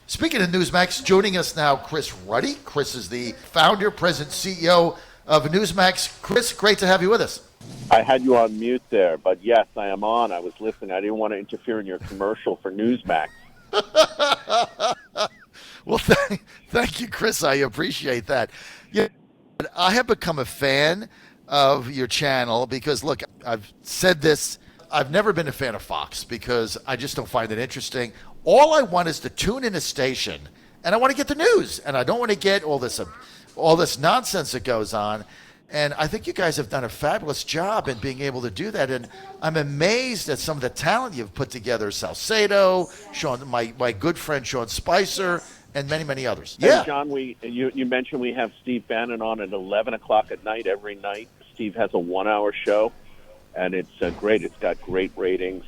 Speaking of NewsMax, joining us now, Chris Ruddy. Chris is the founder, president, CEO of NewsMax. Chris, great to have you with us. I had you on mute there, but yes, I am on. I was listening. I didn't want to interfere in your commercial for NewsMax. Well, thank you, Chris. I appreciate that. Yeah, I have become a fan of your channel because, look, I've said this. I've never been a fan of Fox because I just don't find it interesting. All I want is to tune in a station, and I want to get the news, and I don't want to get all this nonsense that goes on. And I think you guys have done a fabulous job in being able to do that. And I'm amazed at some of the talent you've put together. Salcedo, Sean, my good friend Sean Spicer, and many, many others. Yeah, and John, you mentioned we have Steve Bannon on at 11 o'clock at night every night. Steve has a 1-hour show, and it's great. It's got great ratings.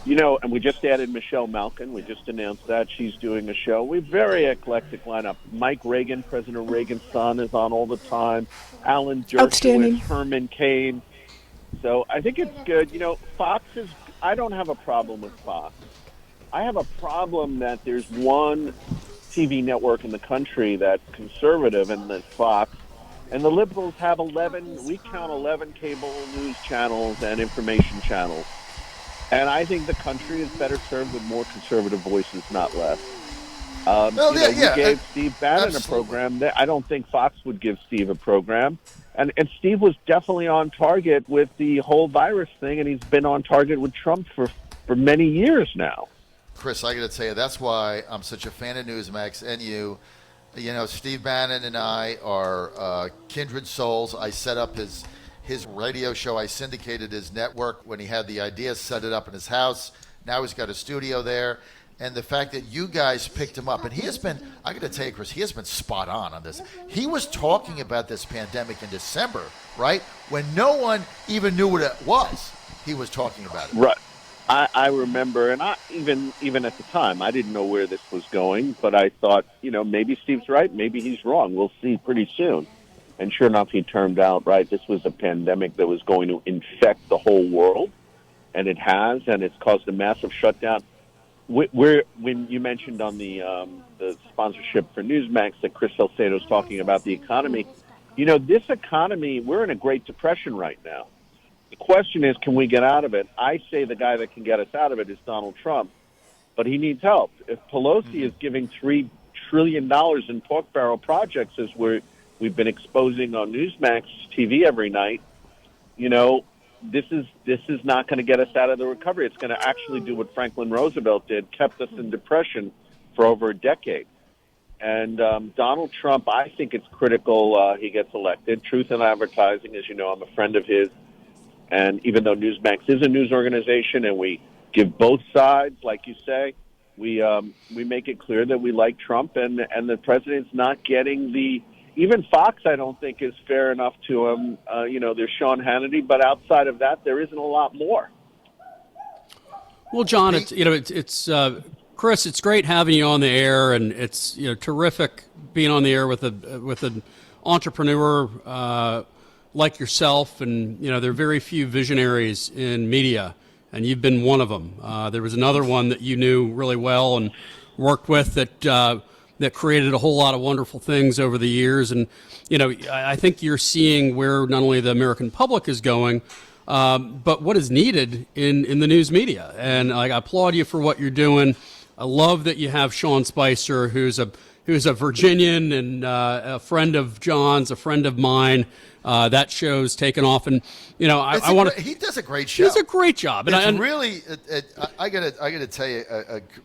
You know, and we just added Michelle Malkin. We just announced that. She's doing a show. We're very eclectic lineup. Mike Reagan, President Reagan's son, is on all the time. Alan Dershowitz, Herman Cain. So I think it's good. You know, I don't have a problem with Fox. I have a problem that there's one TV network in the country that's conservative, and that's Fox. And the liberals have 11 cable news channels and information channels. And I think the country is better served with more conservative voices, not less. We gave Steve Bannon a program. I don't think Fox would give Steve a program. And Steve was definitely on target with the whole virus thing, and he's been on target with Trump for many years now. Chris, I got to tell you, that's why I'm such a fan of NewsMax and you. You know, Steve Bannon and I are kindred souls. I set up his radio show. I syndicated his network when he had the idea, set it up in his house. Now he's got a studio there. And the fact that you guys picked him up, and he has been, I got to tell you, Chris, he has been spot on this. He was talking about this pandemic in December, right? When no one even knew what it was, he was talking about it. Right. I remember, and even at the time, I didn't know where this was going, but I thought, maybe Steve's right, maybe he's wrong. We'll see pretty soon. And sure enough, he turned out right. This was a pandemic that was going to infect the whole world, and it has, and it's caused a massive shutdown. When you mentioned on the sponsorship for NewsMax that Chris Salcedo is talking about the economy, this economy, we're in a Great Depression right now. The question is, can we get out of it? I say the guy that can get us out of it is Donald Trump, but he needs help. If Pelosi is giving $3 trillion in pork barrel projects, as we've been exposing on Newsmax TV every night, this is not going to get us out of the recovery. It's going to actually do what Franklin Roosevelt did, kept us in depression for over a decade. And Donald Trump, I think it's critical he gets elected. Truth in Advertising, as you know, I'm a friend of his. And even though Newsmax is a news organization and we give both sides, like you say, we make it clear that we like Trump and the president's not getting the... Even Fox, I don't think, is fair enough to him. There's Sean Hannity, but outside of that, there isn't a lot more. Well, John, it's Chris. It's great having you on the air, and it's terrific being on the air with an entrepreneur like yourself. And there are very few visionaries in media, and you've been one of them. There was another one that you knew really well and worked with that created a whole lot of wonderful things over the years. And, I think you're seeing where not only the American public is going, but what is needed in the news media. And I applaud you for what you're doing. I love that you have Sean Spicer, who's a Virginian and a friend of John's, a friend of mine. That show's taken off, and he does a great show. He does a great job, and I gotta tell you,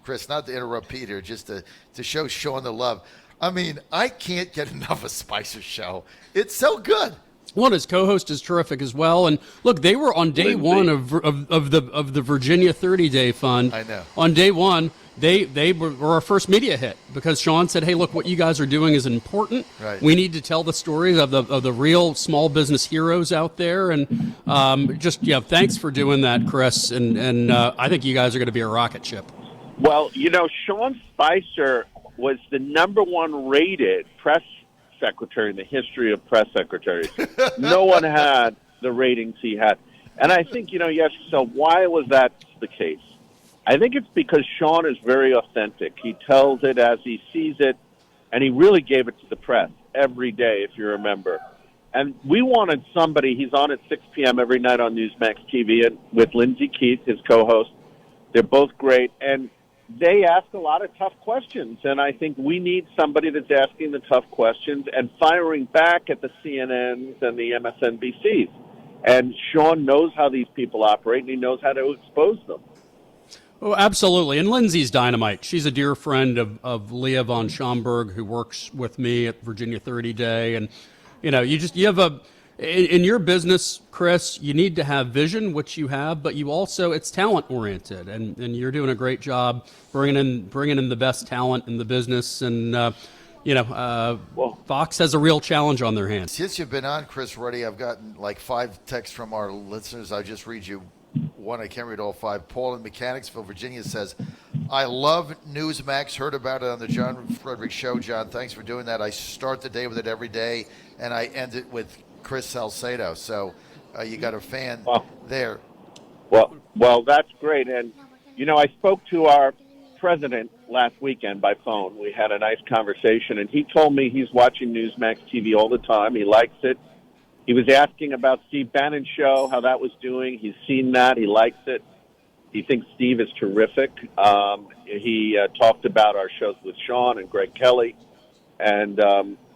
Chris, not to interrupt Peter, just to show Sean the love. I mean, I can't get enough of Spicer's show. It's so good. Well, his co-host is terrific as well. And look, they were on day one of the Virginia 30-day fund. I know. On day one, they were our first media hit because Sean said, "Hey, look, what you guys are doing is important. Right. We need to tell the stories of the real small business heroes out there." And thanks for doing that, Chris. And I think you guys are going to be a rocket ship. Well, Sean Spicer was the number one rated press secretary in the history of press secretaries. No one had the ratings he had. And I think, yes, so why was that the case? I think it's because Sean is very authentic. He tells it as he sees it, and he really gave it to the press every day, if you remember. And we wanted somebody, he's on at 6 p.m. every night on NewsMax TV and with Lindsay Keith, his co-host. They're both great, and they ask a lot of tough questions, and I think we need somebody that's asking the tough questions and firing back at the CNNs and the MSNBCs. And Sean knows how these people operate, and he knows how to expose them. Oh, absolutely. And Lindsay's dynamite. She's a dear friend of Leah von Schomburg, who works with me at Virginia 30 Day. And, you know, you have in your business, Chris, you need to have vision, which you have, but you also, it's talent oriented. And you're doing a great job bringing in the best talent in the business. And, Fox has a real challenge on their hands. Since you've been on, Chris Ruddy, I've gotten like 5 texts from our listeners. I'll just read you one. I can't read all 5. Paul in Mechanicsville, Virginia says, I love Newsmax. Heard about it on the John Fredericks Show. John, thanks for doing that. I start the day with it every day, and I end it with Chris Salcedo. So you got a fan there. Well, that's great. And, I spoke to our president last weekend by phone. We had a nice conversation, and he told me he's watching Newsmax TV all the time. He likes it. He was asking about Steve Bannon's show, how that was doing. He's seen that. He likes it. He thinks Steve is terrific. He talked about our shows with Sean and Greg Kelly. And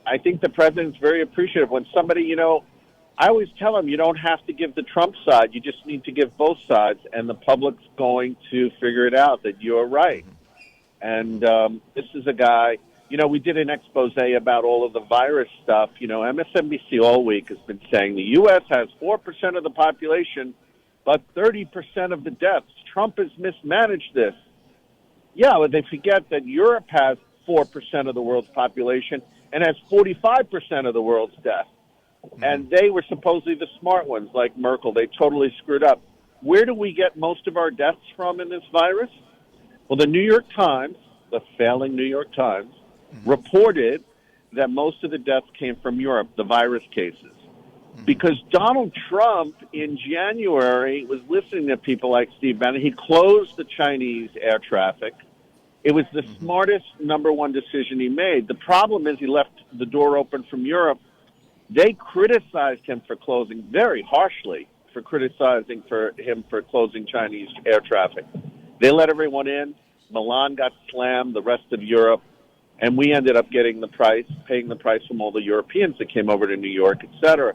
I think the president's very appreciative. When somebody, I always tell him you don't have to give the Trump side. You just need to give both sides, and the public's going to figure it out that you're right. And this is a guy... we did an expose about all of the virus stuff. MSNBC all week has been saying the U.S. has 4% of the population, but 30% of the deaths. Trump has mismanaged this. Yeah, but they forget that Europe has 4% of the world's population and has 45% of the world's deaths. And they were supposedly the smart ones, like Merkel. They totally screwed up. Where do we get most of our deaths from in this virus? Well, the New York Times, the failing New York Times, reported that most of the deaths came from Europe, the virus cases. Because Donald Trump in January was listening to people like Steve Bannon. He closed the Chinese air traffic. It was the smartest number one decision he made. The problem is he left the door open from Europe. They criticized him for closing very harshly, for criticizing for him for closing Chinese air traffic. They let everyone in. Milan got slammed, the rest of Europe. And we ended up paying the price from all the Europeans that came over to New York, et cetera.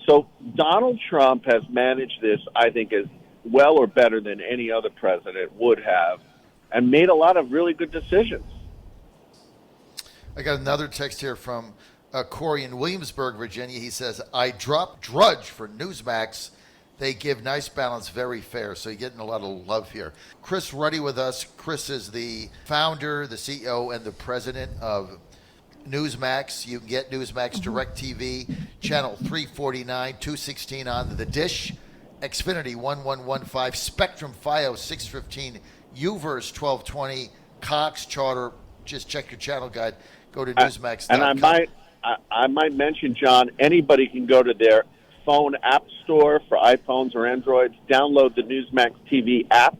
So Donald Trump has managed this, I think, as well or better than any other president would have, and made a lot of really good decisions. I got another text here from Corey in Williamsburg, Virginia. He says, I drop Drudge for Newsmax. They give nice balance, very fair. So you're getting a lot of love here. Chris Ruddy with us. Chris is the founder, the CEO, and the president of Newsmax. You can get Newsmax DirecTV, channel 349, 216 on the dish, Xfinity 1115, Spectrum FiOS 615, UVerse 1220, Cox Charter. Just check your channel guide. Go to Newsmax.com. And I might mention, John, anybody can go to their phone app store for iPhones or Androids, download the Newsmax TV app,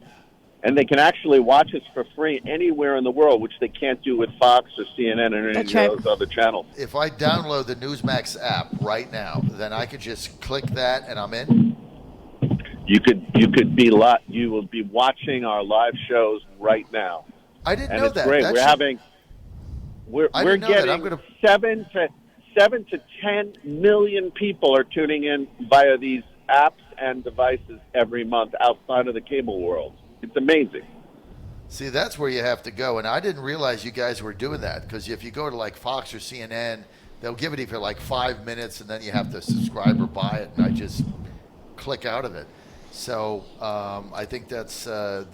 and they can actually watch us for free anywhere in the world, which they can't do with Fox or CNN or any of those other channels. If I download the Newsmax app right now, then I could just click that and I'm in? You will be watching our live shows right now. I didn't and know it's that. Great. We're getting 7 to 10 million people are tuning in via these apps and devices every month outside of the cable world. It's amazing. See, that's where you have to go. And I didn't realize you guys were doing that, because if you go to like Fox or CNN, they'll give it to you for like 5 minutes and then you have to subscribe or buy it. And I just click out of it. So I think that's a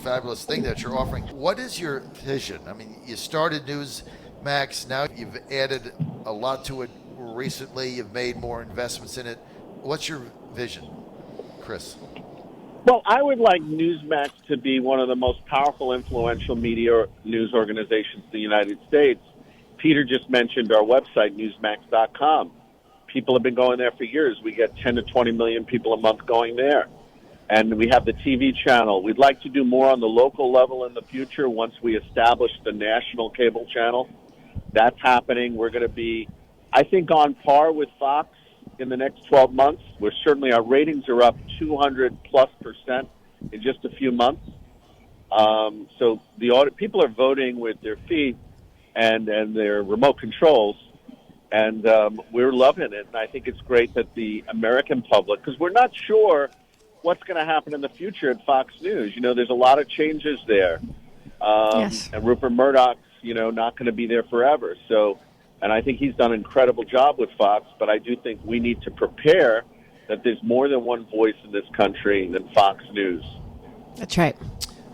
fabulous thing that you're offering. What is your vision? I mean, you started Newsmax. Now you've added a lot to it recently. You've made more investments in it. What's your vision, Chris? Well, I would like Newsmax to be one of the most powerful, influential media news organizations in the United States. Peter just mentioned our website, newsmax.com. People have been going there for years. We get 10 to 20 million people a month going there. and we have the TV channel. We'd like to do more on the local level in the future once we establish the national cable channel. That's happening. We're going to be, I think, on par with Fox in the next 12 months. We're certainly, our ratings are up 200+% in just a few months. So people are voting with their feet and their remote controls, and we're loving it. And I think it's great that the American public, because we're not sure what's going to happen in the future at Fox News. There's a lot of changes there. Yes. And Rupert Murdoch's, not going to be there forever. So, and I think he's done an incredible job with Fox, but I do think we need to prepare that there's more than one voice in this country than Fox News. That's right.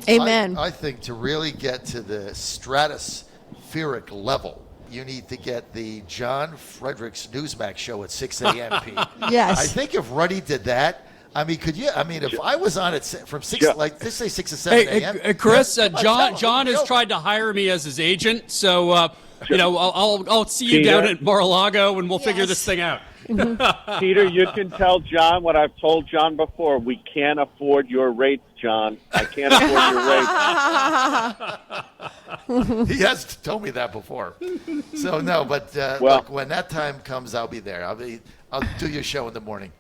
Amen. I think to really get to the stratospheric level, you need to get the John Fredericks NewsMax show at 6 a.m. Yes. I think if Ruddy did that, if I was on it from 6, like let's say 6 or 7 a.m. Hey, Chris, John has tried to hire me as his agent, so I'll see you Peter, down at Mar-a-Lago, and we'll figure this thing out. Peter, you can tell John what I've told John before. We can't afford your rates, John. I can't afford your rates. He has told me that before. So no, but look, when that time comes, I'll be there. I'll do your show in the morning.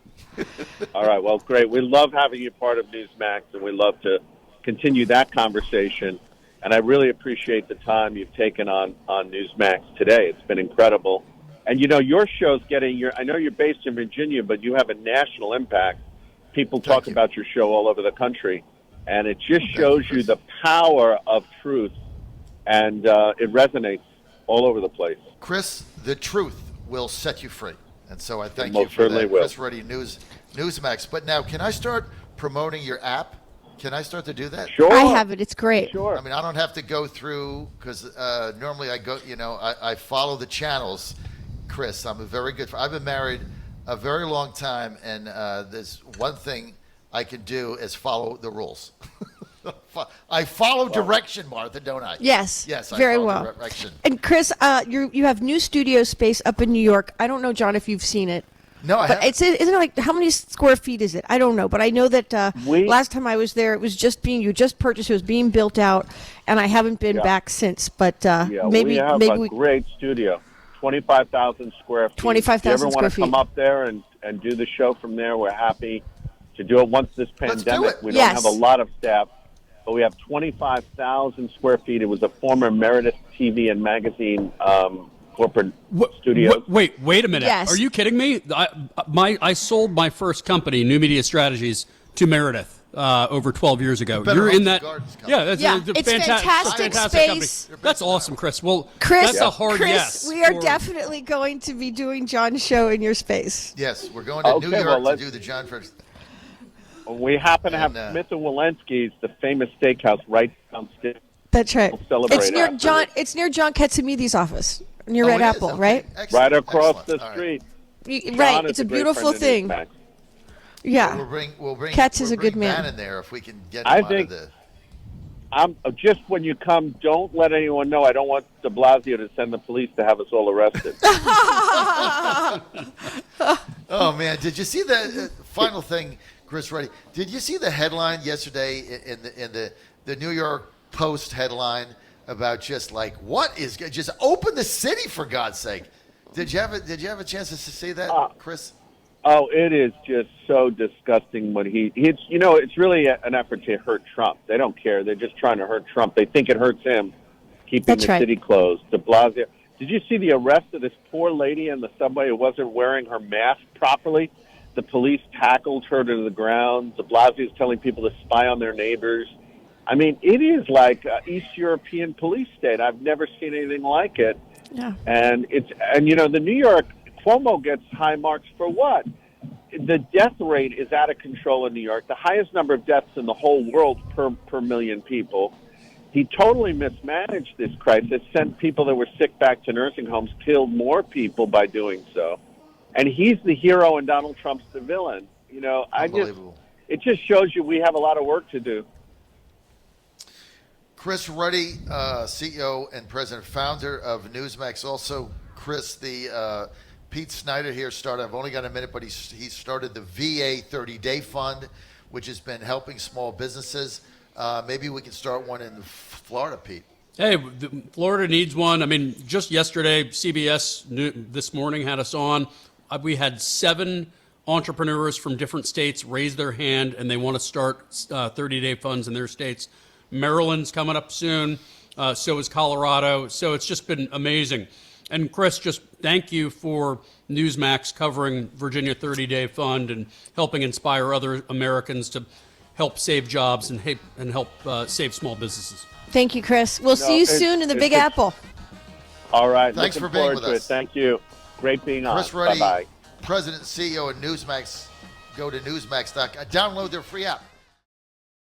All right, well, great. We love having you part of NewsMax, and we love to continue that conversation. And I really appreciate the time you've taken on NewsMax today. It's been incredible. And, your show's I know you're based in Virginia, but you have a national impact. People talk about your show all over the country. And it just shows you the power of truth. And it resonates all over the place. Chris, the truth will set you free. And so I thank you for that, will. Chris Ruddy, NewsMax. But now, can I start promoting your app? Can I start to do that? Sure. I have it. It's great. Sure. I don't have to go through, because normally I go, I follow the channels. Chris, I've been married a very long time, and there's one thing I can do is follow the rules. I follow direction, Martha, don't I? Yes. Yes, very I follow well. direction. And Chris, you have new studio space up in New York. I don't know, John, if you've seen it. No, I haven't. Isn't it like, how many square feet is it? I don't know, but I know that last time I was there, it was you just purchased, it was being built out, and I haven't been back since. But maybe we have a great studio, 25,000 square feet. 25,000 square feet. If you ever want to come up there and do the show from there, we're happy to do it. Once this pandemic, we don't have a lot of staff, but we have 25,000 square feet. It was a former Meredith TV and magazine corporate studio. Wait a minute. Yes. Are you kidding me? I sold my first company, New Media Strategies, to Meredith over 12 years ago. You're in that. Yeah, that's a it's fantastic space. Company. That's awesome, Chris. Well, Chris, that's a hard Chris, yes. we are definitely going to be doing John's show in your space. Yes, we're going to New York to do the John Fredericks. We happen to have Smith & Walensky's, the famous steakhouse, right downstairs. That's right. We'll celebrate it's near after John. this. It's near John Katsumidi's office, near Red Apple, right? Excellent. Right across Excellent. the street. Right. John It's is a great beautiful friend of thing. NewsMax. Yeah. We'll bring Katz is a bring good man. in there if we can get him I out think- of the. Just when you come, don't let anyone know. I don't want de Blasio to send the police to have us all arrested. Oh man, did you see the final thing, Chris Ruddy? Did you see the headline yesterday in the New York Post headline about just like what is just open the city for God's sake? Did you have a chance to see that, Chris? Oh, it is just so disgusting when it's really an effort to hurt Trump. They don't care. They're just trying to hurt Trump. They think it hurts him keeping That's the right. city closed. De Blasio. Did you see the arrest of this poor lady in the subway who wasn't wearing her mask properly? The police tackled her to the ground. De Blasio is telling people to spy on their neighbors. I mean, it is like an East European police state. I've never seen anything like it. Yeah. And the New York Cuomo gets high marks for what? The death rate is out of control in New York, the highest number of deaths in the whole world per million people. He totally mismanaged this crisis, sent people that were sick back to nursing homes, killed more people by doing so. And he's the hero and Donald Trump's the villain. It just shows you we have a lot of work to do. Chris Ruddy, CEO and president, founder of NewsMax. Also, Chris, the Pete Snyder here started. I've only got a minute, but he started the VA 30-Day Fund, which has been helping small businesses. Maybe we can start one in Florida, Pete. Hey, Florida needs one. I mean, just yesterday, CBS this morning had us on. We had 7 entrepreneurs from different states raise their hand, and they want to start 30-day funds in their states. Maryland's coming up soon. So is Colorado. So it's just been amazing. And Chris, just thank you for NewsMax covering Virginia 30-Day Fund and helping inspire other Americans to help save jobs and help save small businesses. Thank you, Chris. We'll see you soon in the Big Apple. All right. Thanks for being with us. Thank you. Great being on. Chris Ruddy, Bye-bye. President and CEO of NewsMax. Go to newsmax.com. Download their free app.